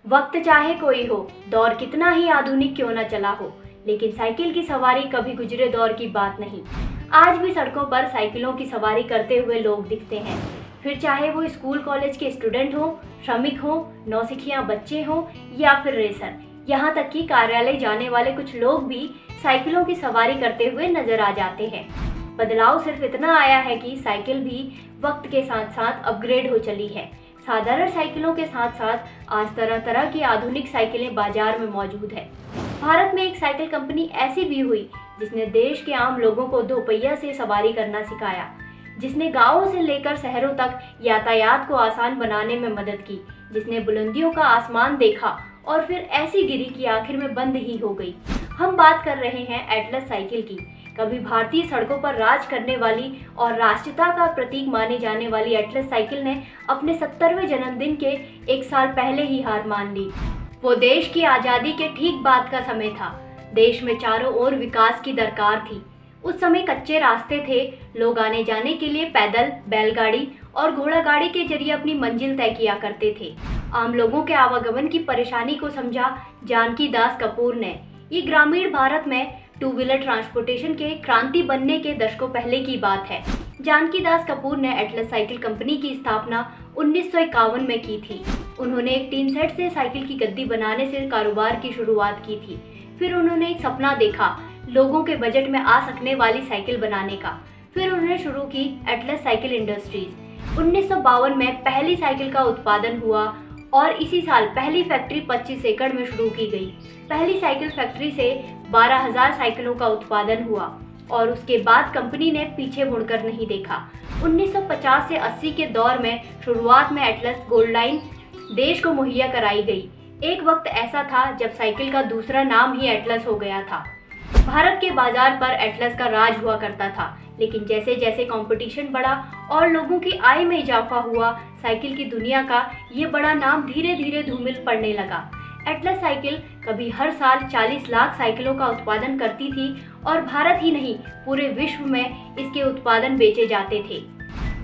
वक्त चाहे कोई हो, दौर कितना ही आधुनिक क्यों न चला हो, लेकिन साइकिल की सवारी कभी गुजरे दौर की बात नहीं। आज भी सड़कों पर साइकिलों की सवारी करते हुए लोग दिखते हैं। फिर चाहे वो स्कूल कॉलेज के स्टूडेंट हो, श्रमिक हो, नौसिखिया बच्चे हो या फिर रेसर, यहाँ तक कि कार्यालय जाने वाले कुछ लोग भी साइकिलों की सवारी करते हुए नजर आ जाते हैं। बदलाव सिर्फ इतना आया है कि साइकिल भी वक्त के साथ साथ अपग्रेड हो चली है। साधारण साइकिलों के साथ साथ आज तरह तरह की आधुनिक साइकिलें बाजार में मौजूद है। भारत में एक साइकिल कंपनी ऐसी भी हुई जिसने देश के आम लोगों को दोपहिया से सवारी करना सिखाया, जिसने गांवों से लेकर शहरों तक यातायात को आसान बनाने में मदद की, जिसने बुलंदियों का आसमान देखा और फिर ऐसी गिरी कि आखिर में बंद ही हो गई। हम बात कर रहे हैं एटलस साइकिल की। कभी भारतीय सड़कों पर राज करने वाली और राष्ट्रीयता का प्रतीक माने जाने वाली एटलस साइकिल ने अपने 70वें जन्मदिन के एक साल पहले ही हार मान ली। वो देश की आज़ादी के ठीक बाद का समय था। देश में चारों ओर विकास की दरकार थी। उस समय कच्चे रास्ते थे, लोग आने जाने के लिए पैदल, बैलगाड़ी और घोड़ा गाड़ी के जरिए अपनी मंजिल तय किया करते थे। आम लोगों के आवागमन की परेशानी को समझा जानकी दास कपूर ने। ये ग्रामीण भारत में टू व्हीलर ट्रांसपोर्टेशन के क्रांति बनने के दशकों पहले की बात है। जानकी दास कपूर ने एटलस साइकिल कंपनी की स्थापना 1951 में की थी। उन्होंने एक टीन सेट से साइकिल की गद्दी बनाने से कारोबार की शुरुआत की थी। फिर उन्होंने एक सपना देखा, लोगों के बजट में आ सकने वाली साइकिल बनाने का। फिर उन्होंने शुरू की एटलस साइकिल इंडस्ट्रीज। 1952 में पहली साइकिल का उत्पादन हुआ और इसी साल पहली फैक्ट्री 25 एकड़ में शुरू की गई। पहली साइकिल फैक्ट्री से 12,000 साइकिलों का उत्पादन हुआ और उसके बाद कंपनी ने पीछे मुड़कर नहीं देखा। 1950 से 80 के दौर में शुरुआत में एटलस गोल्ड लाइन देश को मुहैया कराई गई। एक वक्त ऐसा था जब साइकिल का दूसरा नाम ही एटलस हो गया था। भारत के बाजार पर एटलस का राज हुआ करता था, लेकिन जैसे जैसे कंपटीशन बढ़ा और लोगों की आय में इजाफा हुआ, साइकिल की दुनिया का ये बड़ा नाम धीरे धीरे धूमिल पड़ने लगा। एटलस साइकिल कभी हर साल 40 लाख साइकिलों का उत्पादन करती थी और भारत ही नहीं पूरे विश्व में इसके उत्पादन बेचे जाते थे।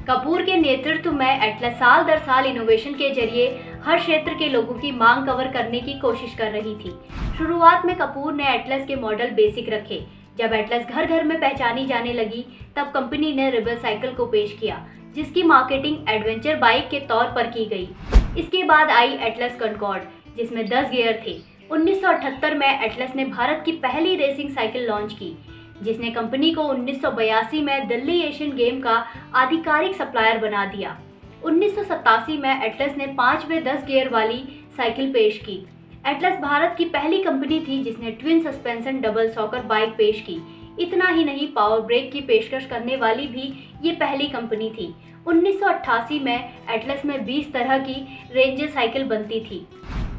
कपूर के नेतृत्व में एटलस साल दर साल इनोवेशन के जरिए हर क्षेत्र के लोगों की मांग कवर करने की कोशिश कर रही थी। शुरुआत में कपूर ने एटलस के मॉडल बेसिक रखे। जब एटलस घर घर में पहचानी जाने लगी, तब कंपनी ने रिबल साइकिल को पेश किया, जिसकी मार्केटिंग एडवेंचर बाइक के तौर पर की गई। इसके बाद आई एटलस कॉनकॉर्ड, जिसमें 10 गियर थे। 1978 में एटलस ने भारत की पहली रेसिंग साइकिल लॉन्च की, जिसने कंपनी को 1982 में दिल्ली एशियन गेम का आधिकारिक सप्लायर बना दिया। 1987 में एटलस ने 5वें 10 गियर वाली साइकिल पेश की। एटलस भारत की पहली कंपनी थी जिसने twin suspension double soccer bike पेश की। इतना ही नहीं, पावर ब्रेक की पेशकश करने वाली भी ये पहली कंपनी थी। 1988 में एटलस में 20 तरह की रेंजर साइकिल बनती थी,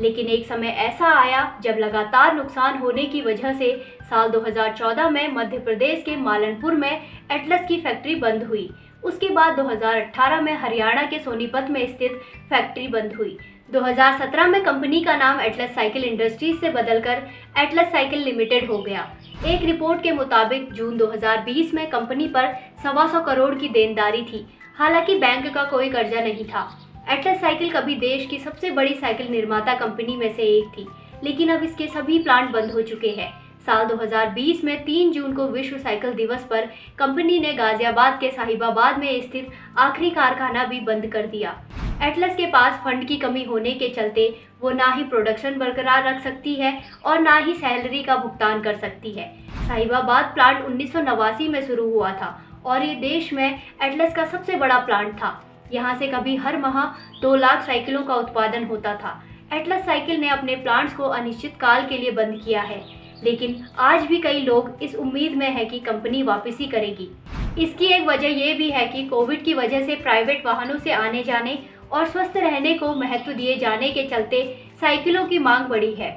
लेकिन एक समय ऐसा आया जब लगातार नुकसान होने की वजह से साल 2014 में मध्य प्रदेश के मालनपुर में एटलस की फैक्ट्री बंद हुई। उसके बाद 2018 में हरियाणा के सोनीपत में स्थित फैक्ट्री बंद हुई। 2017 में कंपनी का नाम एटलस साइकिल इंडस्ट्रीज से बदलकर एटलस साइकिल लिमिटेड हो गया। एक रिपोर्ट के मुताबिक जून 2020 में कंपनी पर 125 करोड़ की देनदारी थी। हालांकि बैंक का कोई कर्जा नहीं था। एटलस साइकिल कभी देश की सबसे बड़ी साइकिल निर्माता कंपनी में से एक थी, लेकिन अब इसके सभी प्लांट बंद हो चुके हैं। साल 2020 में 3 जून को विश्व साइकिल दिवस पर कंपनी ने गाजियाबाद के साहिबाबाद में स्थित आखिरी कारखाना भी बंद कर दिया। एटलस के पास फंड की कमी होने के चलते वो ना ही प्रोडक्शन बरकरार रख सकती है और ना ही सैलरी का भुगतान कर सकती है। साहिबाबाद प्लांट 1989 में शुरू हुआ था और ये देश में एटलस का सबसे बड़ा प्लांट था। यहाँ से कभी हर माह 2 लाख साइकिलों का उत्पादन होता था। एटलस साइकिल ने अपने प्लांट्स को अनिश्चित काल के लिए बंद किया है, लेकिन आज भी कई लोग इस उम्मीद में है कि कंपनी वापसी करेगी। इसकी एक वजह यह भी है कि कोविड की वजह से प्राइवेट वाहनों से आने जाने और स्वस्थ रहने को महत्व दिए जाने के चलते साइकिलों की मांग बढ़ी है।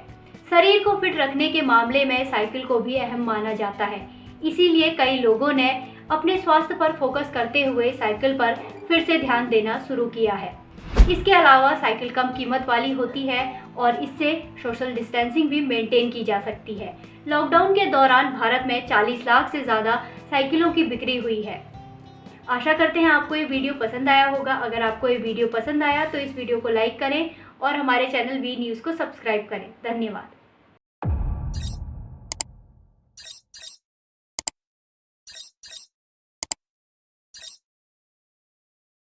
शरीर को फिट रखने के मामले में साइकिल को भी अहम माना जाता है। इसीलिए कई लोगों ने अपने स्वास्थ्य पर फोकस करते हुए साइकिल पर फिर से ध्यान देना शुरू किया है। इसके अलावा साइकिल कम कीमत वाली होती है और इससे सोशल डिस्टेंसिंग भी मेंटेन की जा सकती है। लॉकडाउन के दौरान भारत में 40 लाख से ज़्यादा साइकिलों की बिक्री हुई है। आशा करते हैं आपको ये वीडियो पसंद आया होगा। अगर आपको ये वीडियो पसंद आया तो इस वीडियो को लाइक करें और हमारे चैनल वी न्यूज़ को सब्सक्राइब करें। धन्यवाद।